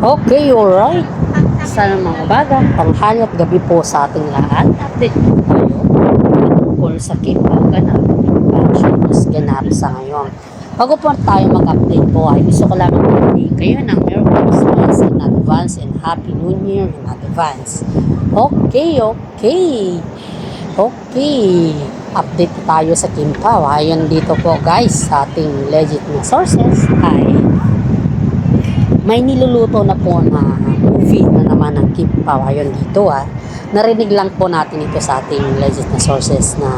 Okay, alright. Sana mga umaga, tanghali at gabi po sa ating lahat. Update po tayo tungkol sa Kimbao ganap at showbiz ganap sa ngayon. Bago po tayo mag-update po ay gusto ko lang mag-update kayo ng Merry Christmas in advance and Happy New Year in advance. Okay. Update tayo sa Kimbao. Ayon dito po guys sa ating legit na sources ay may niluluto na po na movie na naman ng Kimbao. Ayon dito narinig lang po natin ito sa ating legit na sources na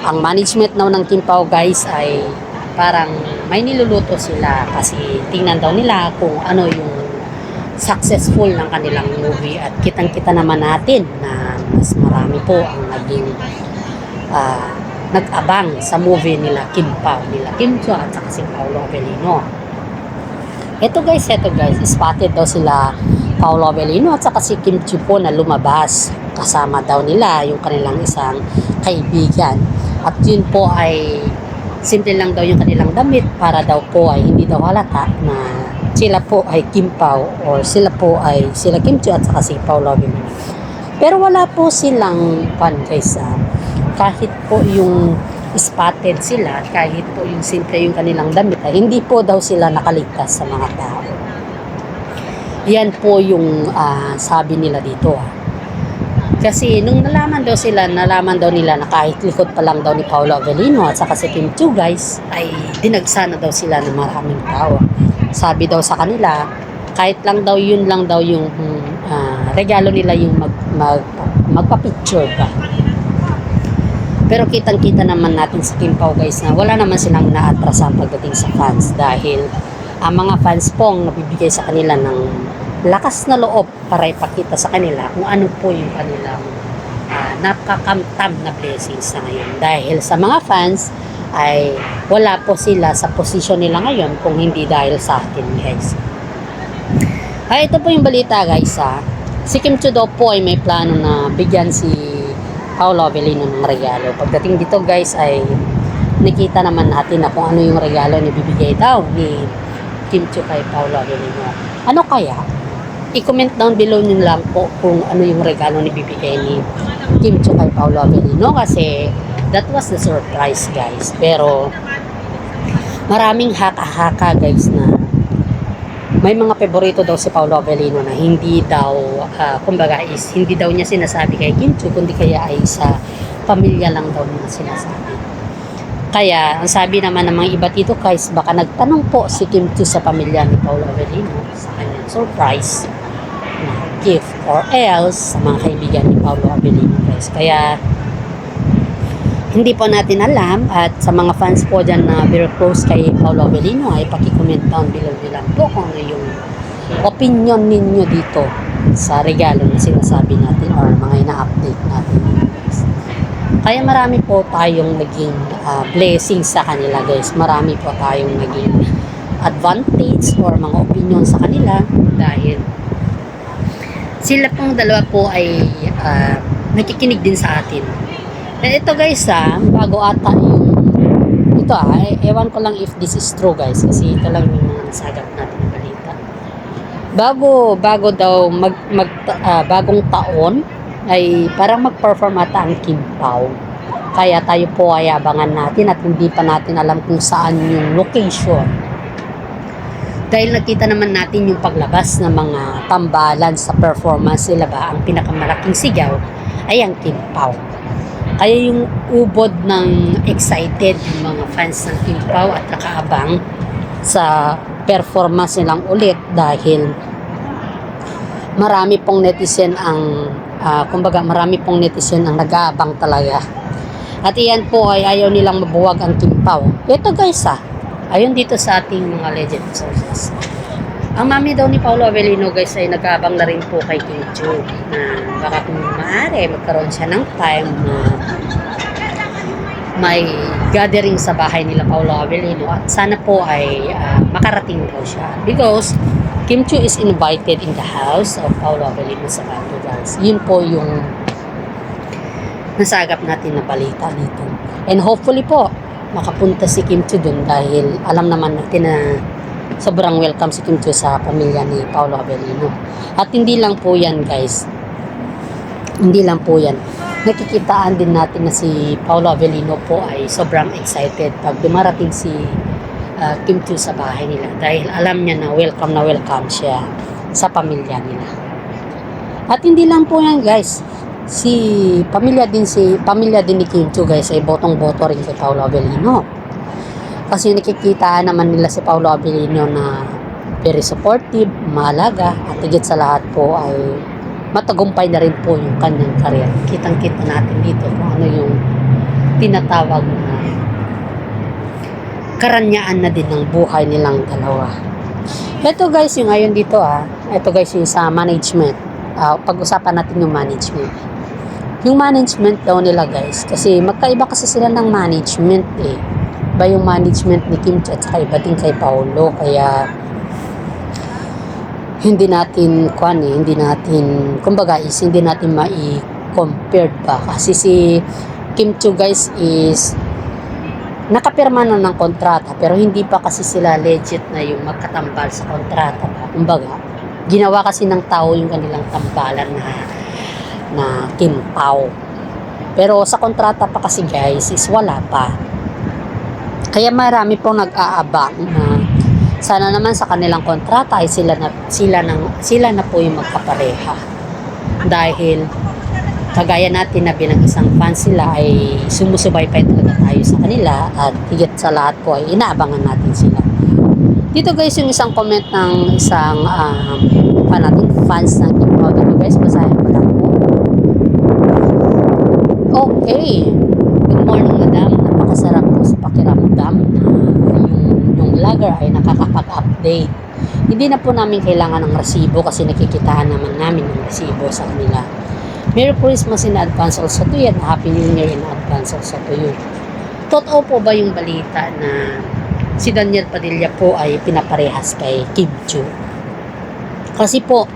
ang management daw ng Kimbao guys ay parang may niluluto sila kasi tingnan daw nila kung ano yung successful ng kanilang movie at kitang-kita naman natin na mas marami po ang naging nag-abang sa movie nila Kimbao, nila Kim Chiu at saka si Paolo Avellino. Ito guys, spotted daw sila Paolo Avellino at saka si Kim Chiu po na lumabas. Kasama daw nila yung kanilang isang kaibigan. At yun po ay simple lang daw yung kanilang damit para daw po ay hindi daw halata na sila po ay Kimbao or sila Kim Chiu at saka si Paolo Avellino. Pero wala po silang fan guys. Kahit po yung spotted sila, kahit po yung simple yung kanilang damit, hindi po daw sila nakaligtas sa mga tao. Yan po yung sabi nila dito. Kasi nung nalaman daw nila na kahit likod pa lang daw ni Paolo Avellino at saka si Kim Chiu guys, ay dinagsana daw sila ng maraming tao. Sabi daw sa kanila, kahit lang daw yun lang daw yung regalo nila yung magpa-picture ka. Pero kitang-kita naman natin sa Kimbao guys na wala naman silang naatrasan pagdating sa fans dahil ang mga fans pong nabibigay sa kanila ng lakas na loob para ipakita sa kanila kung ano po yung kanilang nakakamtam na blessings sa ngayon. Dahil sa mga fans ay wala po sila sa posisyon nila ngayon kung hindi dahil sa atin guys. Ito po yung balita guys. Si Kim Chiu daw po ay may plano na bigyan si Paolo Avellino ng regalo. Pagdating dito guys ay nakita naman natin na kung ano yung regalo na bibigay daw ni Kim Chiu kay Paolo Avellino. Ano kaya? I-comment down below nyo lang po kung ano yung regalo na bibigay ni Kim Chiu kay Paolo Avellino kasi that was the surprise guys. Pero maraming haka-haka guys na may mga paborito daw si Paolo Avellino na hindi daw, hindi daw niya sinasabi kay Kim Chiu, kundi kaya ay sa pamilya lang daw niya sinasabi. Kaya, ang sabi naman ng mga iba dito guys, baka nagtanong po si Kim Chiu sa pamilya ni Paolo Avellino sa kanyang surprise na gift or else sa mga kaibigan ni Paolo Avellino guys. Kaya, hindi po natin alam at sa mga fans po dyan na very close kay Paolo Avellino ay paki-comment down below lang po kung ano yung opinion ninyo dito sa regalo na sinasabi natin or mga ina-update natin guys. Kaya marami po tayong naging blessing sa kanila guys. Marami po tayong naging advantage or mga opinion sa kanila dahil sila pong dalawa po ay nakikinig din sa atin. Ito guys bago ata yung ito ewan ko lang if this is true guys kasi ito lang yung mga nasagap natin ng balita. Bago daw bagong taon ay parang mag-perform ata ang Kimbao. Kaya tayo po ay abangan natin at hindi pa natin alam kung saan yung location. Dahil nakita naman natin yung paglabas ng mga tambalan sa performance nila ang pinakamalaking sigaw ay ang Kimbao. Kaya yung ubod ng excited yung mga fans ng Kimbao at nakaabang sa performance nilang ulit dahil marami pong netizen ang nag-aabang talaga. At iyan po ay ayaw nilang mabuwag ang Kimbao. Ito guys ayon dito sa ating mga legend sources. Ang mami daw ni Paolo Avellino guys ay nag-aabang na rin po kay Kim Chiu na baka kung maaari magkaroon siya ng time na may gathering sa bahay nila Paolo Avellino at sana po ay makarating daw siya because Kim Chiu is invited in the house of Paolo Avellino sa Bato guys. Yun po yung nasagap natin na balita dito. And hopefully po makapunta si Kim Chiu dun dahil alam naman natin na sobrang welcome si Kim Chiu sa pamilya ni Paolo Avellino. At hindi lang po yan guys, hindi lang po yan, nakikitaan din natin na si Paolo Avellino po ay sobrang excited pag dumarating si Kim Chiu sa bahay nila, dahil alam niya na welcome siya sa pamilya nila. At hindi lang po yan guys, pamilya din ni Kim Chiu guys ay botong-boto rin kay Paolo Avellino. Kasi nakikita naman nila si Paolo Avellino na very supportive, mahalaga, at higit sa lahat po ay matagumpay na rin po yung kanyang career. Kitang-kita natin dito kung ano yung tinatawag na karanyaan na din ng buhay nilang dalawa. Ito guys, yung ngayon dito ito guys yung sa management. Pag-usapan natin yung management. Yung management daw nila guys, kasi magkaiba kasi sila ng management Iba yung management ni Kim Chiu at saka iba din kay Paolo, kaya hindi natin kumbaga hindi natin mai-compare ba, kasi si Kim Chiu guys is nakapirma na ng kontrata pero hindi pa kasi sila legit na yung magkatambal sa kontrata ba. Kumbaga ginawa kasi ng tao yung kanilang tambalan na Kim Pao, pero sa kontrata pa kasi guys is wala pa. Kaya marami pong nag-aabang na sana naman sa kanilang kontrata ay sila na po yung magkapareha. Dahil kagaya natin na bilang isang fan sila ay sumusubaybay talaga tayo sa kanila, at higit sa lahat po ay inaabangan natin sila. Dito guys yung isang comment ng isang fans ng Kim Pao. Dito guys, basahin ko lang po. Okay. Good morning madam. Napakasarap po sa pakiramdam na yung vlogger ay nakakapag-update. Hindi na po namin kailangan ng resibo kasi nakikitaan naman namin ng resibo sa kanila. Merry Christmas in advance also to you, and Happy New Year in advance also to you. Totoo po ba yung balita na si Daniel Padilla po ay pinaparehas kay Kim Chiu? Kasi po,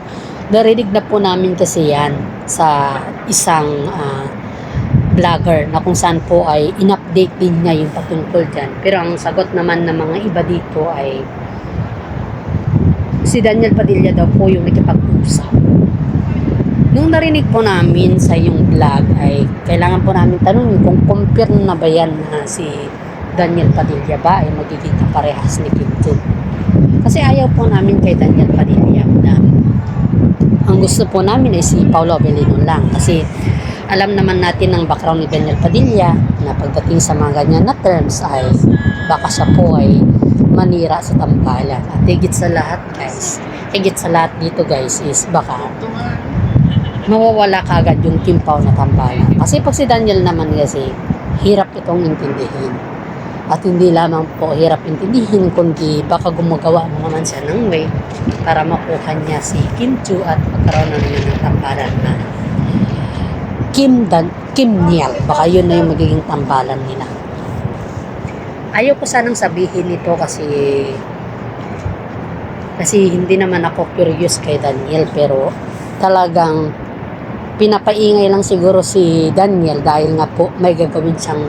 narinig na po namin kasi yan sa isang vlogger na kung saan po ay in-update din niya yung patungkol dyan. Pero ang sagot naman ng mga iba dito ay si Daniel Padilla daw po yung nakipag-usap. Nung narinig po namin sa yung vlog ay kailangan po namin tanongin kung compare na ba yan na si Daniel Padilla ba ay magiging kaparehas ni Kim Chiu. Kasi ayaw po namin kay Daniel Padilla na ang gusto po namin ay si Paolo Avellino lang, kasi alam naman natin ang background ni Daniel Padilla na pagdating sa mga ganyan na terms ay baka siya po ay manira sa tambalan. At higit sa lahat dito guys is baka mawawala kagad yung Kim Pao na tambalan. Kasi pag si Daniel naman kasi hirap itong intindihin. At hindi lamang po hirap intindihin, kundi baka gumagawa mo naman siya ng way para makuha niya si Kim Chiu at magkaroon na naman ng tambalan na Kim Niel. Baka yun na yung magiging tambalan nila. Ayaw ko sanang sabihin ito kasi hindi naman ako curious kay Daniel, pero talagang pinapaingay lang siguro si Daniel dahil nga po may gagawin siyang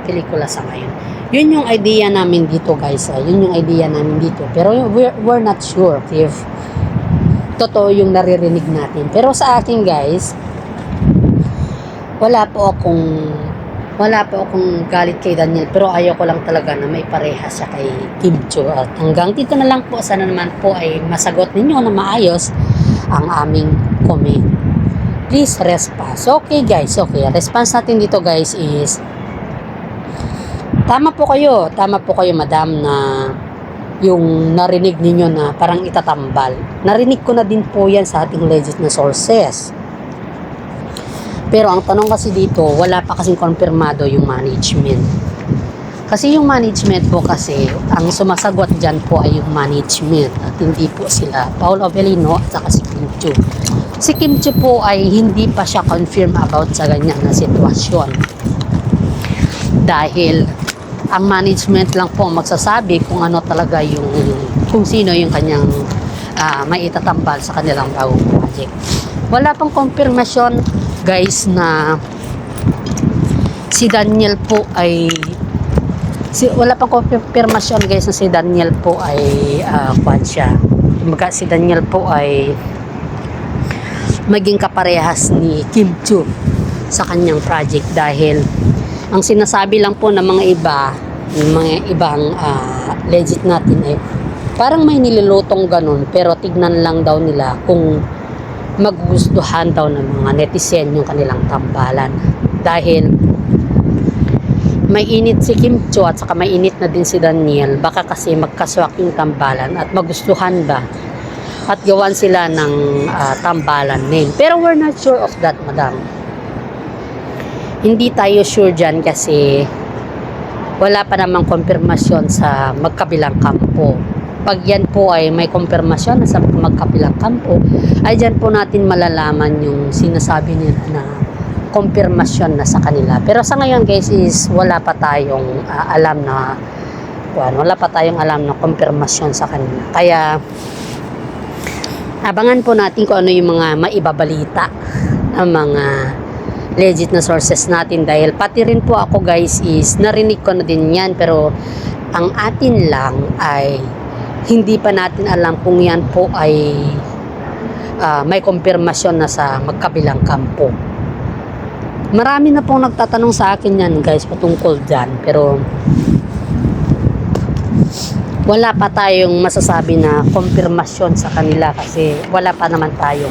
pelikula sa ngayon. Yun yung idea namin dito guys. Yun yung idea namin dito. Pero we're not sure if totoo yung naririnig natin. Pero sa akin guys, wala po akong galit kay Daniel, pero ayaw ko lang talaga na may pareha siya kay Kim Chiu. At hanggang dito na lang po, sana naman po ay masagot ninyo na maayos ang aming comment. Please response. Okay guys, okay. Response natin dito guys is tama po kayo madam na yung narinig ninyo na parang itatambal. Narinig ko na din po yan sa ating legit na sources. Pero ang tanong kasi dito, wala pa kasing konfirmado yung management. Kasi yung management po kasi, ang sumasagot dyan po ay yung management at hindi po sila Paolo Avellino at saka si Kim Chiu. Si Kim Chiu po ay hindi pa siya confirm about sa ganyan na sitwasyon. Dahil ang management lang po magsasabi kung ano talaga kung sino yung kanyang may itatambal sa kanilang bagong project. Wala pang konfirmasyon guys na si Daniel po ay Wala pang confirmation guys na si Daniel po ay kwan siya. Kumbaga si Daniel po ay maging kaparehas ni Kim Chiu sa kanyang project dahil ang sinasabi lang po ng mga iba, ng mga ibang legit natin ay parang may nilulutong ganun pero tignan lang daw nila kung magugustuhan daw ng mga netizen yung kanilang tambalan dahil may init si Kim Chiu at saka may init na din si Daniel, baka kasi magkaswak yung tambalan at magustuhan ba at gawan sila ng tambalan name. Pero we're not sure of that, madam. Hindi tayo sure dyan kasi wala pa namang konfirmasyon sa magkabilang kampo. Pag yan po ay may konfirmasyon sa magkabilang kampo, ay dyan po natin malalaman yung sinasabi nila na konfirmasyon na sa kanila. Pero sa ngayon guys is wala pa tayong alam na konfirmasyon sa kanila. Kaya abangan po natin kung ano yung mga maibabalita ng mga legit na sources natin dahil pati rin po ako guys is narinig ko na din yan pero ang atin lang ay hindi pa natin alam kung yan po ay may konfirmasyon na sa magkabilang kampo. Marami na pong nagtatanong sa akin yan guys patungkol dyan pero wala pa tayong masasabi na konfirmasyon sa kanila kasi wala pa naman tayong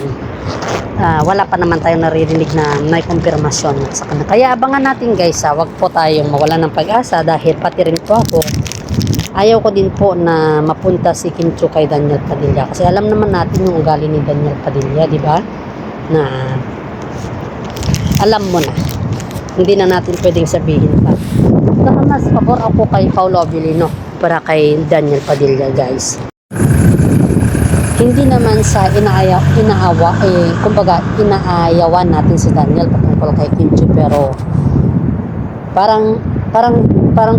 naririnig na may konfirmasyon sa kanila. Kaya abangan natin guys, wag po tayong mawala ng pag-asa dahil pati rin po ako ayaw ko din po na mapunta si Kim Chiu kay Daniel Padilla kasi alam naman natin yung ugali ni Daniel Padilla, di ba? Na alam mo na, hindi na natin pwedeng sabihin pa. Saka mas pabor ako kay Paolo Abilino para kay Daniel Padilla guys. Hindi naman sa inaayawan natin si Daniel patungkol kay Kim Chiu pero parang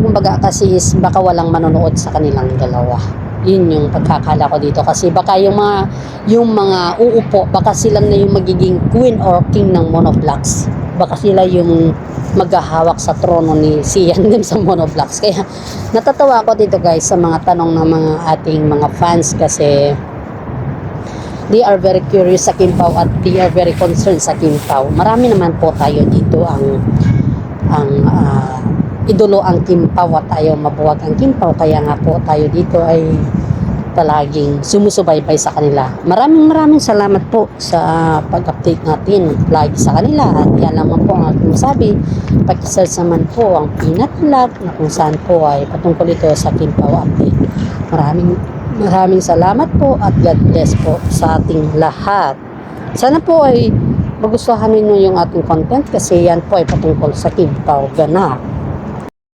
kumbaga kasi is baka walang manonood sa kanilang dalawa. Yun yung pagkakala ko dito kasi baka yung mga uupo baka sila na yung magiging queen or king ng Monovlogs. Baka sila yung maghahawak sa trono ni Sian din sa Monovlogs. Kaya natatawa ako dito guys sa mga tanong ng mga ating mga fans kasi they are very curious sa Kim Pao at they are very concerned sa Kim Pao. Marami naman po tayo dito ang idolo ang Kim Pao at ayaw mabuwag ang Kim Pao. Kaya nga po tayo dito ay palaging sumusubaybay sa kanila. Maraming salamat po sa pag-update natin lagi sa kanila at yan naman po ang aking masabi. Pag-search naman po ang Peanut Vlog na kung saan po ay patungkol ito sa Kim Pao update. Maraming salamat po at God bless po sa ating lahat. Sana po ay magustuhan ninyo yung ating content kasi yan po ay patungkol sa Kim Pao ganap.